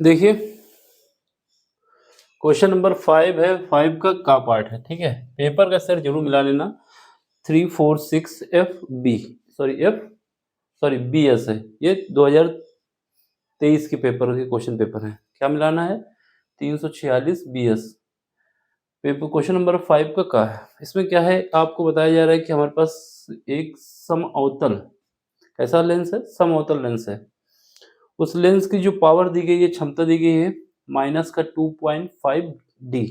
देखिए question number 5 है, 5 का पार्ट है, ठीक है। पेपर का सर जरूर मिला लेना। 346 F B sorry B S है, ये 2023 के पेपर के क्वेश्चन पेपर है। क्या मिलाना है? 346 B S paper question number 5 का है। इसमें क्या है, आपको बताया जा रहा है कि हमारे पास एक समअवतल, कैसा लेंस है? समअवतल लेंस है। उस लेंस की जो पावर दी गई है, क्षमता दी गई है माइनस का 2.5 डी।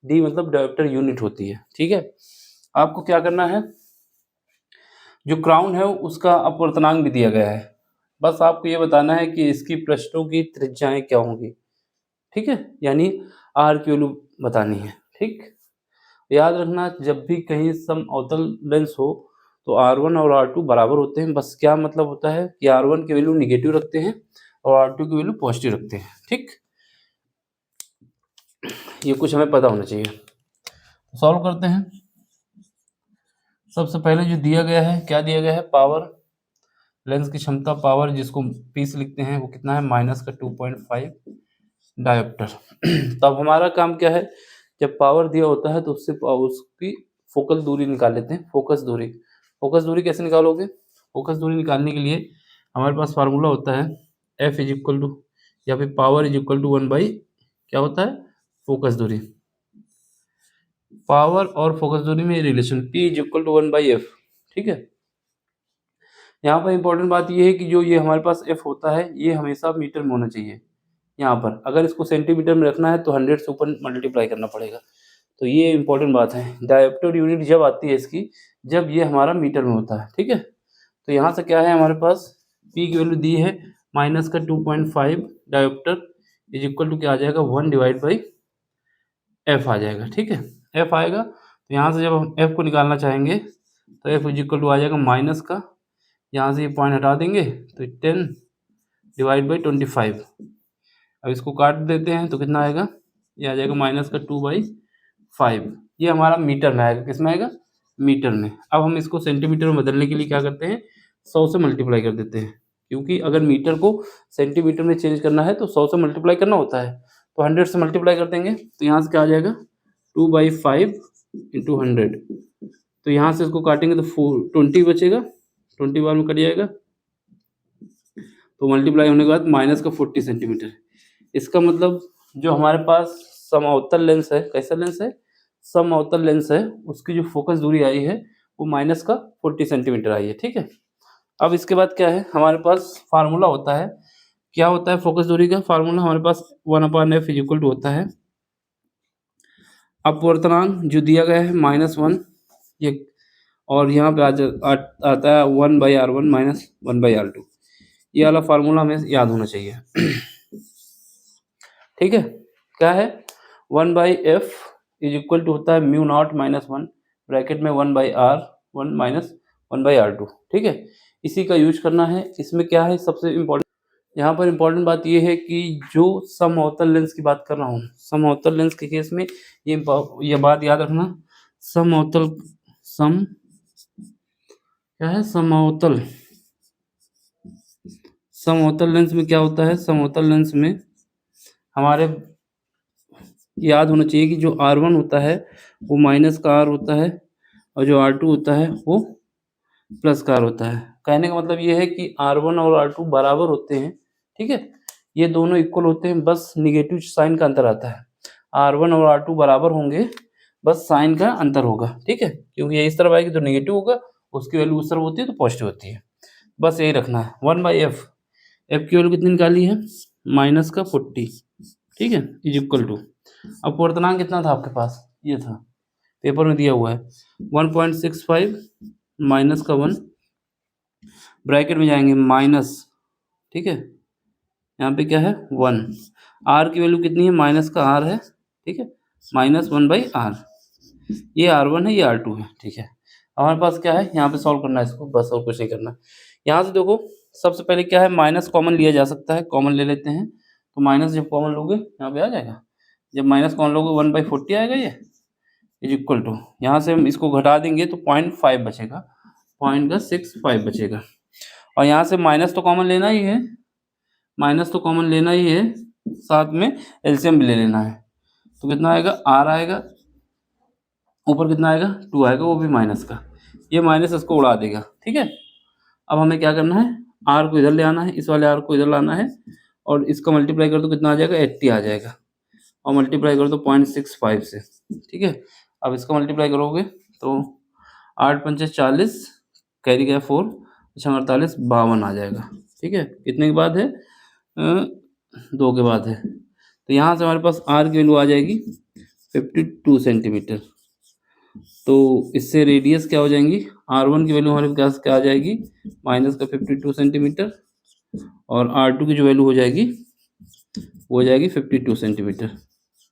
डी मतलब डायोप्टर यूनिट होती है, ठीक है। आपको क्या करना है, जो क्राउन है उसका अपवर्तनांक भी दिया गया है। बस आपको ये बताना है कि इसकी पृष्ठों की त्रिज्याएं क्या होंगी, ठीक है। यानी आर की वैल्यू बतानी है, ठीक। याद रखना, जब भी कहीं समअवतल लेंस हो तो R1 और R2 बराबर होते हैं। बस क्या मतलब होता है कि R1 की वैल्यू निगेटिव रखते हैं और R2 की वैल्यू पॉजिटिव रखते हैं, ठीक। ये कुछ हमें पता होना चाहिए। सॉल्व करते हैं। सबसे पहले जो दिया गया है, क्या दिया गया है? पावर, लेंस की क्षमता पावर, जिसको पी से लिखते हैं, वो कितना है? माइनस का 2.5 डायोप्टर। तब हमारा काम क्या है, जब पावर दिया होता है तो उससे उसकी फोकल दूरी निकाल लेते हैं। फोकस दूरी कैसे निकालोगे? फोकस दूरी निकालने के लिए हमारे पास फार्मूला होता है एफ इज इक्वल टू, या फिर power is equal to 1 by, क्या होता है? फोकस दूरी। पावर और फोकस दूरी में relation P is equal to 1 by F, ठीक है। यहाँ पर इंपॉर्टेंट बात ये है कि जो ये हमारे पास F होता है, ये हमेशा मीटर में होना चाहिए। यहाँ पर अगर इसको सेंटीमीटर में रखना है तो 100 से ऊपर मल्टीप्लाई करना पड़ेगा। तो ये इंपॉर्टेंट बात है। डायोप्टर यूनिट जब आती है इसकी, जब ये हमारा मीटर में होता है, ठीक है। तो यहाँ से क्या है, हमारे पास P की वैल्यू दी है माइनस का 2.5 डायोप्टर इज इक्वल टू क्या आ जाएगा? 1 डिवाइड बाई एफ आ जाएगा, ठीक है। एफ आएगा तो यहाँ से जब हम एफ को निकालना चाहेंगे तो एफ इज इक्वल टू आ जाएगा माइनस का, यहाँ से ये पॉइंट हटा देंगे तो 10 डिवाइड बाई 25। अब इसको काट देते हैं तो कितना आएगा? ये आ जाएगा माइनस का 2/5। ये हमारा मीटर में आएगा। किस में आएगा? मीटर में। अब हम इसको सेंटीमीटर में बदलने के लिए क्या करते हैं? 100 से मल्टीप्लाई कर देते हैं, क्योंकि अगर मीटर को सेंटीमीटर में चेंज करना है तो 100 से मल्टीप्लाई करना होता है। तो 100 से मल्टीप्लाई कर देंगे तो यहाँ से क्या आ जाएगा? 2/5 इंटू 100। तो यहाँ से इसको काटेंगे तो 20 बचेगा, 20 बार में कट जाएगा। तो मल्टीप्लाई होने के बाद माइनस का 40 सेंटीमीटर। इसका मतलब जो हमारे पास समअवतल लेंस है, कैसा लेंस है? समअवतल लेंस है, उसकी जो फोकस दूरी आई है वो माइनस का 40 सेंटीमीटर आई है, ठीक है। अब इसके बाद क्या है, हमारे पास फार्मूला होता है। क्या होता है फोकस दूरी का फार्मूला? हमारे पास 1/f इज इक्वल टू होता है अपवर्तनांक जो दिया गया है -1, ये, और यहाँ पे आता है 1/r1 माइनस 1/r2। ये वाला फार्मूला हमें याद होना चाहिए। ठीक है। क्या है? 1/f इज इक्वल टू होता है म्यू नॉट -1 ब्रैकेट में 1/r1 माइनस 1/r2, ठीक है। इसी का यूज करना है। इसमें क्या है सबसे इम्पोर्टेंट, यहाँ पर इम्पोर्टेंट बात ये है कि जो समअवतल लेंस की बात कर रहा हूँ, समअवतल लेंस के केस में ये बात याद रखना, समअवतल क्या है? समअवतल लेंस में क्या होता है? समअवतल लेंस में हमारे याद होना चाहिए कि जो R1 होता है वो माइनस का R होता है और जो R2 होता है वो प्लस का R होता है। कहने का मतलब ये है कि R1 और R2 बराबर होते हैं, ठीक है। ये दोनों इक्वल होते हैं, बस निगेटिव साइन का अंतर आता है। R1 और R2 बराबर होंगे, बस साइन का अंतर होगा, ठीक है। क्योंकि ये इस तरफ आएगी तो निगेटिव होगा, उसकी वैल्यू उस तरफ होती है तो पॉजिटिव होती है। बस यही रखना है। 1/f, एफ की वैल्यू कितनी निकाली है? माइनस का 40, ठीक है, इज इक्वल टू, अपवर्तनांक कितना था आपके पास? ये था, पेपर में दिया हुआ है 1.65 माइनस का 1 ब्रैकेट में जाएंगे माइनस, ठीक है। यहाँ पे क्या है? 1। आर की वैल्यू कितनी है? माइनस का आर है, ठीक है, माइनस 1/r। ये R1 है, ये R2 है, ठीक है। हमारे पास क्या है, यहाँ पे सॉल्व करना है इसको, बस और कुछ नहीं करना। यहाँ से देखो, सबसे पहले क्या है, माइनस कॉमन लिया जा सकता है, कॉमन ले लेते हैं। तो माइनस जब कॉमन लोगे यहाँ पे आ जाएगा, जब माइनस कॉमन लोगे 1/40 आएगा, ये इज इक्वल टू, यहाँ से हम इसको घटा देंगे तो 0.5 बचेगा, 0.65 बचेगा। और यहाँ से माइनस तो कॉमन लेना ही है, माइनस तो कॉमन लेना ही है, साथ में एलसीएम भी ले लेना है। तो कितना आएगा, r आएगा, ऊपर कितना आएगा 2 आएगा, वो भी माइनस का, ये माइनस इसको उड़ा देगा। ठीक है, अब हमें क्या करना है, r को इधर ले आना है, इस वाले r को इधर लाना है, और इसका मल्टीप्लाई कर दो कितना आ जाएगा 80 आ जाएगा, और मल्टीप्लाई कर दो 0.65 से। ठीक है, अब इसका मल्टीप्लाई करोगे तो 8 पंचे 40, कैरी गया 4, 48 52 आ जाएगा। ठीक है, कितने के बाद है, 2 के बाद है। तो यहाँ से हमारे पास r की वैल्यू आ जाएगी 52 सेंटीमीटर। तो इससे रेडियस क्या हो जाएंगी, r1 की वैल्यू हमारे पास क्या आ जाएगी, माइनस का 52 सेंटीमीटर, और r2 की जो वैल्यू हो जाएगी वो हो जाएगी 52 सेंटीमीटर।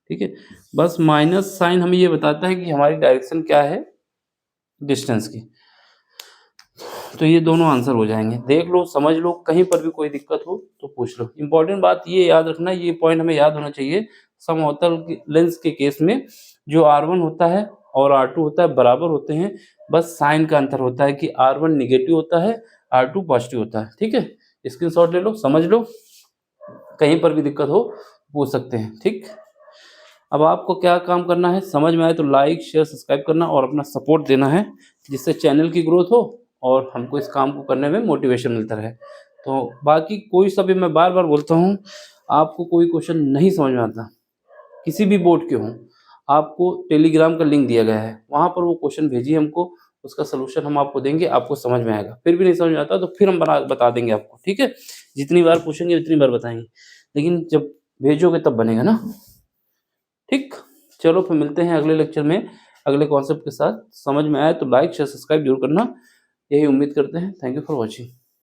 ठीक है, बस माइनस साइन हमें ये बताता है कि हमारी डायरेक्शन क्या है डिस्टेंस की। तो ये दोनों आंसर हो जाएंगे, देख लो, समझ लो, कहीं पर भी कोई दिक्कत हो तो पूछ लो। इंपॉर्टेंट बात ये याद रखना, ये पॉइंट हमें याद होना चाहिए, समअवतल लेंस के केस में जो r1 होता है और r2 होता है बराबर होते हैं, बस साइन का अंतर होता है कि r1 निगेटिव होता है, r2 पॉजिटिव होता है। ठीक है, स्क्रीनशॉट ले लो, समझ लो, कहीं पर भी दिक्कत हो पूछ सकते हैं। ठीक, अब आपको क्या काम करना है, समझ में आए तो लाइक शेयर सब्सक्राइब करना और अपना सपोर्ट देना है, जिससे चैनल की ग्रोथ हो और हमको इस काम को करने में मोटिवेशन मिलता रहे। तो बाकी कोई सा भी, मैं बार बार बोलता हूँ, आपको कोई क्वेश्चन नहीं समझ में आता, किसी भी बोर्ड के हों, आपको टेलीग्राम का लिंक दिया गया है, वहाँ पर वो क्वेश्चन भेजिए हमको, उसका सलूशन हम आपको देंगे, आपको समझ में आएगा। फिर भी नहीं समझ में आता तो फिर हम बता देंगे आपको। ठीक है, जितनी बार पूछेंगे उतनी बार बताएंगे, लेकिन जब भेजोगे तब बनेगा ना। ठीक, चलो फिर मिलते हैं अगले लेक्चर में अगले कॉन्सेप्ट के साथ। समझ में आए तो लाइक शेयर सब्सक्राइब जरूर करना, यही उम्मीद करते हैं। Thank you for watching.